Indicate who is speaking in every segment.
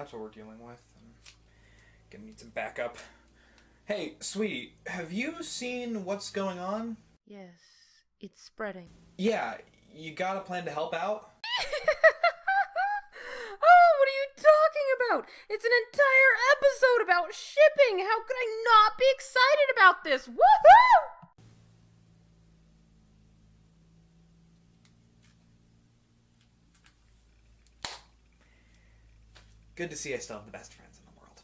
Speaker 1: that's what we're dealing with. I'm gonna need some backup. Hey, sweetie, have you seen what's going on?
Speaker 2: Yes, it's spreading.
Speaker 1: Yeah, you got a plan to help out?
Speaker 2: Oh, what are you talking about? It's an entire episode about shipping. How could I not be excited about this? Woohoo!
Speaker 1: Good to see I still have the best friends in the world.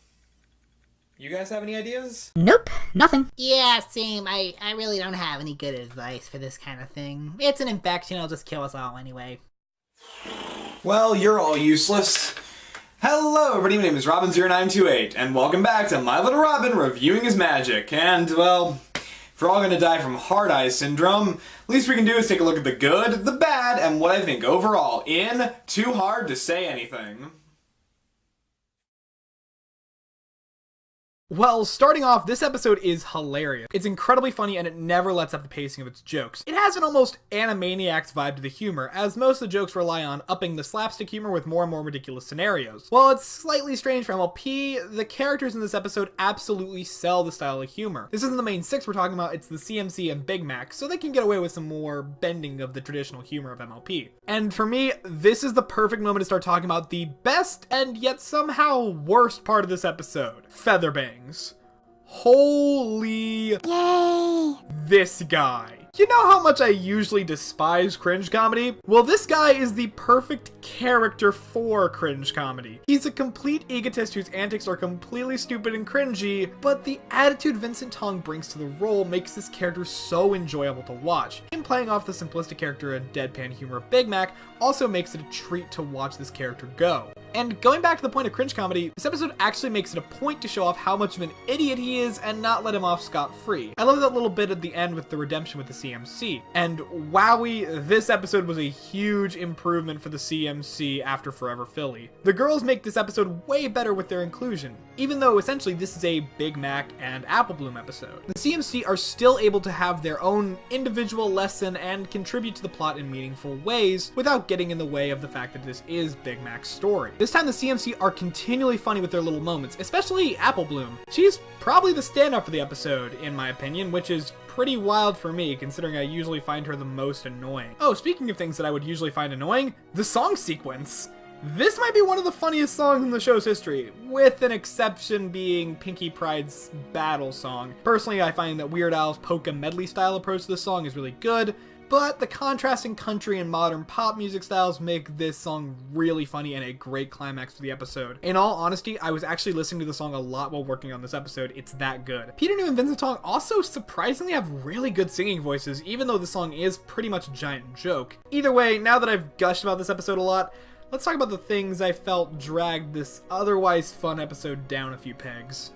Speaker 1: You guys have any ideas?
Speaker 3: Nope, nothing.
Speaker 4: Yeah, same. I really don't have any good advice for this kind of thing. It's an infection, it'll just kill us all anyway.
Speaker 1: Well, you're all useless. Hello, everybody, my name is Robin0928, and welcome back to My Little Robin Reviewing His Magic. And, well, if we're all gonna die from hard eye syndrome, least we can do is take a look at the good, the bad, and what I think overall in Too Hard to Say Anything.
Speaker 5: Well, starting off, this episode is hilarious. It's incredibly funny and it never lets up the pacing of its jokes. It has an almost Animaniacs vibe to the humor, as most of the jokes rely on upping the slapstick humor with more and more ridiculous scenarios. While it's slightly strange for MLP, the characters in this episode absolutely sell the style of humor. This isn't the main six we're talking about, it's the CMC and Big Mac, so they can get away with some more bending of the traditional humor of MLP. And for me, this is the perfect moment to start talking about the best and yet somehow worst part of this episode, Featherbangs. Holy...
Speaker 3: Yay!
Speaker 5: This guy. You know how much I usually despise cringe comedy? Well, this guy is the perfect character for cringe comedy. He's a complete egotist whose antics are completely stupid and cringy, but the attitude Vincent Tong brings to the role makes this character so enjoyable to watch. Him playing off the simplistic character and deadpan humor of Big Mac also makes it a treat to watch this character go. And going back to the point of cringe comedy, this episode actually makes it a point to show off how much of an idiot he is and not let him off scot-free. I love that little bit at the end with the redemption with the CMC. And wowie, this episode was a huge improvement for the CMC after Forever Philly. The girls make this episode way better with their inclusion, even though essentially this is a Big Mac and Apple Bloom episode. The CMC are still able to have their own individual lesson and contribute to the plot in meaningful ways without getting in the way of the fact that this is Big Mac's story. This time the CMC are continually funny with their little moments, especially Apple Bloom. She's probably the standout for the episode, in my opinion, which is pretty wild for me, considering I usually find her the most annoying. Oh, speaking of things that I would usually find annoying, the song sequence. This might be one of the funniest songs in the show's history, with an exception being Pinkie Pride's Battle song. Personally, I find that Weird Al's polka medley style approach to this song is really good, but the contrasting country and modern pop music styles make this song really funny and a great climax to the episode. In all honesty, I was actually listening to the song a lot while working on this episode. It's that good. Peter New and Vincent Tong also surprisingly have really good singing voices, even though the song is pretty much a giant joke. Either way, now that I've gushed about this episode a lot, let's talk about the things I felt dragged this otherwise fun episode down a few pegs.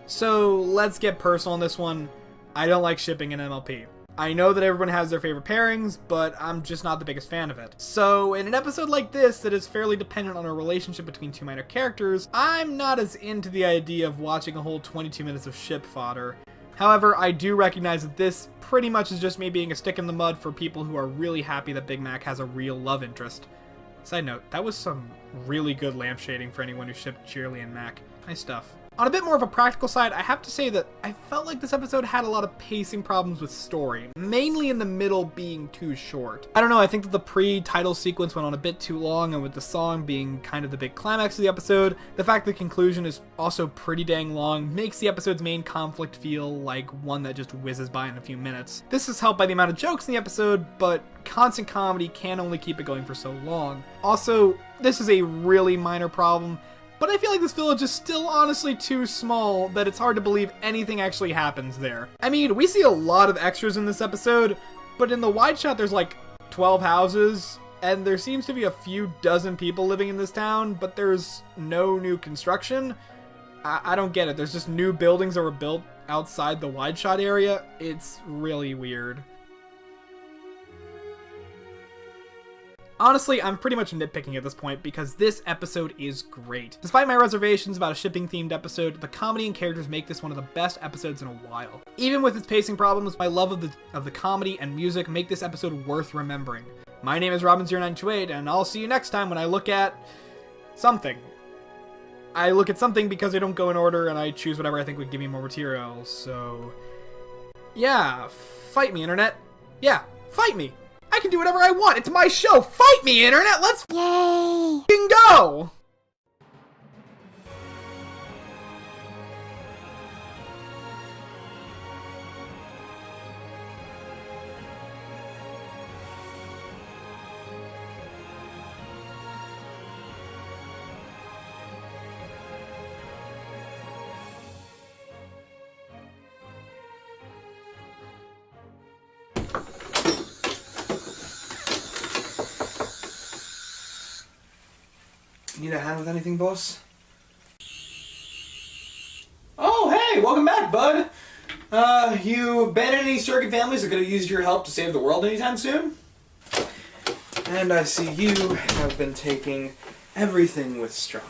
Speaker 5: So let's get personal on this one. I don't like shipping in MLP. I know that everyone has their favorite pairings, but I'm just not the biggest fan of it. So in an episode like this that is fairly dependent on a relationship between two minor characters, I'm not as into the idea of watching a whole 22 minutes of ship fodder. However, I do recognize that this pretty much is just me being a stick in the mud for people who are really happy that Big Mac has a real love interest. Side note, that was some really good lampshading for anyone who shipped Cheerly and Mac. Nice stuff. On a bit more of a practical side, I have to say that I felt like this episode had a lot of pacing problems with story, mainly in the middle being too short. I don't know, I think that the pre-title sequence went on a bit too long, and with the song being kind of the big climax of the episode, the fact the conclusion is also pretty dang long makes the episode's main conflict feel like one that just whizzes by in a few minutes. This is helped by the amount of jokes in the episode, but constant comedy can only keep it going for so long. Also, this is a really minor problem, but I feel like this village is still honestly too small that it's hard to believe anything actually happens there. I mean, we see a lot of extras in this episode, but in the wide shot there's like 12 houses, and there seems to be a few dozen people living in this town, but there's no new construction. I don't get it. There's just new buildings that were built outside the wide shot area. It's really weird. Honestly, I'm pretty much nitpicking at this point because this episode is great. Despite my reservations about a shipping-themed episode, the comedy and characters make this one of the best episodes in a while. Even with its pacing problems, my love of the comedy and music make this episode worth remembering. My name is Robin0928, and I'll see you next time when I look at something. I look at something because they don't go in order, and I choose whatever I think would give me more material, so... Yeah, fight me, Internet. Yeah, fight me. I can do whatever I want. It's my show. Fight me, Internet. Let's f***ing go.
Speaker 1: Need a hand with anything, boss? Oh, hey! Welcome back, bud! You abandoned any surrogate families that could have used your help to save the world anytime soon? And I see you have been taking everything with stride.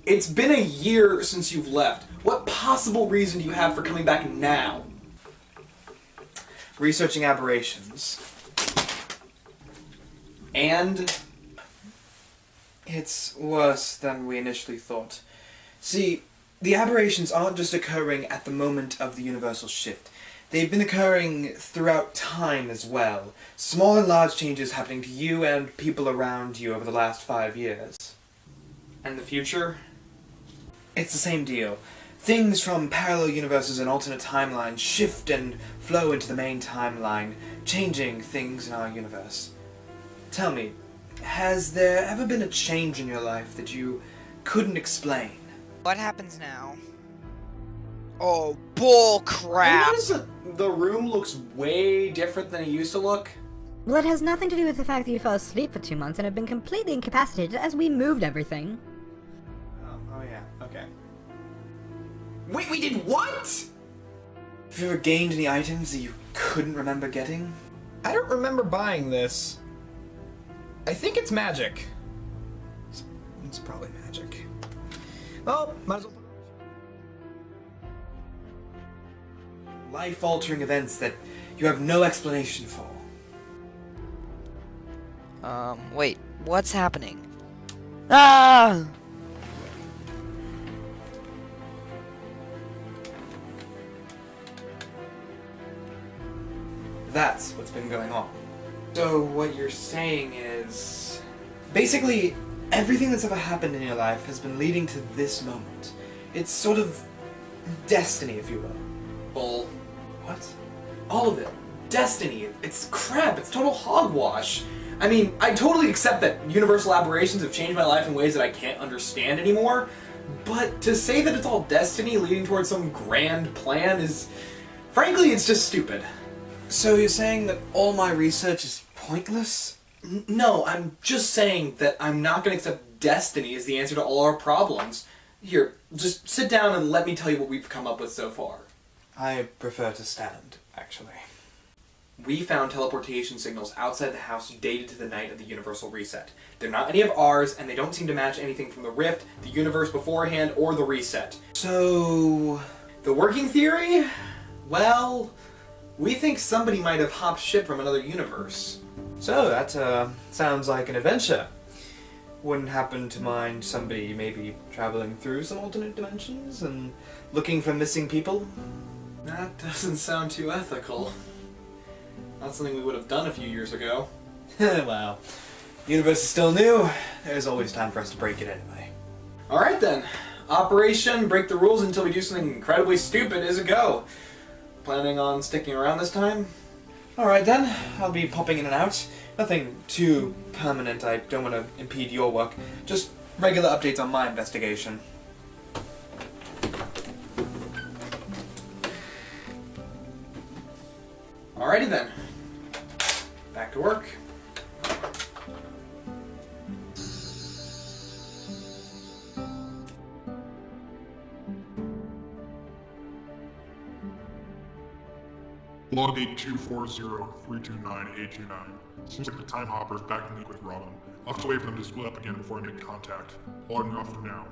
Speaker 1: It's been a year since you've left. What possible reason do you have for coming back now? Researching aberrations. And... it's worse than we initially thought. See, the aberrations aren't just occurring at the moment of the universal shift. They've been occurring throughout time as well. Small and large changes happening to you and people around you over the last 5 years. And the future? It's the same deal. Things from parallel universes and alternate timelines shift and flow into the main timeline, changing things in our universe. Tell me, has there ever been a change in your life that you couldn't explain?
Speaker 3: What happens now? Oh, bull crap!
Speaker 1: I noticed that the room looks way different than it used to look.
Speaker 6: Well, it has nothing to do with the fact that you fell asleep for 2 months and have been completely incapacitated as we moved everything.
Speaker 1: Oh yeah, okay. Wait, we did what? Have you ever gained any items that you couldn't remember getting? I don't remember buying this. I think it's magic. It's probably magic. Well, might as well. Life-altering events that you have no explanation for.
Speaker 3: Wait, what's happening? Ah!
Speaker 1: That's what's been going on. So what you're saying is... basically, everything that's ever happened in your life has been leading to this moment. It's sort of destiny, if you will. Bull. What? All of it. Destiny. It's crap. It's total hogwash. I mean, I totally accept that universal aberrations have changed my life in ways that I can't understand anymore, but to say that it's all destiny leading towards some grand plan is... frankly, it's just stupid. So you're saying that all my research is pointless? No, I'm just saying that I'm not going to accept destiny as the answer to all our problems. Here, just sit down and let me tell you what we've come up with so far. I prefer to stand, actually. We found teleportation signals outside the house dated to the night of the universal reset. They're not any of ours, and they don't seem to match anything from the rift, the universe beforehand, or the reset. So... the working theory? Well... we think somebody might have hopped ship from another universe. So that, sounds like an adventure. Wouldn't happen to mind somebody maybe traveling through some alternate dimensions and looking for missing people? That doesn't sound too ethical. Not something we would have done a few years ago. Well, the universe is still new. There's always time for us to break it anyway. Alright then. Operation Break the Rules Until We Do Something Incredibly Stupid is a go. Planning on sticking around this time? Alright then, I'll be popping in and out. Nothing too permanent, I don't want to impede your work. Just regular updates on my investigation. Alrighty then. Back to work.
Speaker 7: Logdate 240-329-829. Seems like the time hopper's back in league with Robin. I'll have to wait for them to split up again before I make contact. Logging off for now.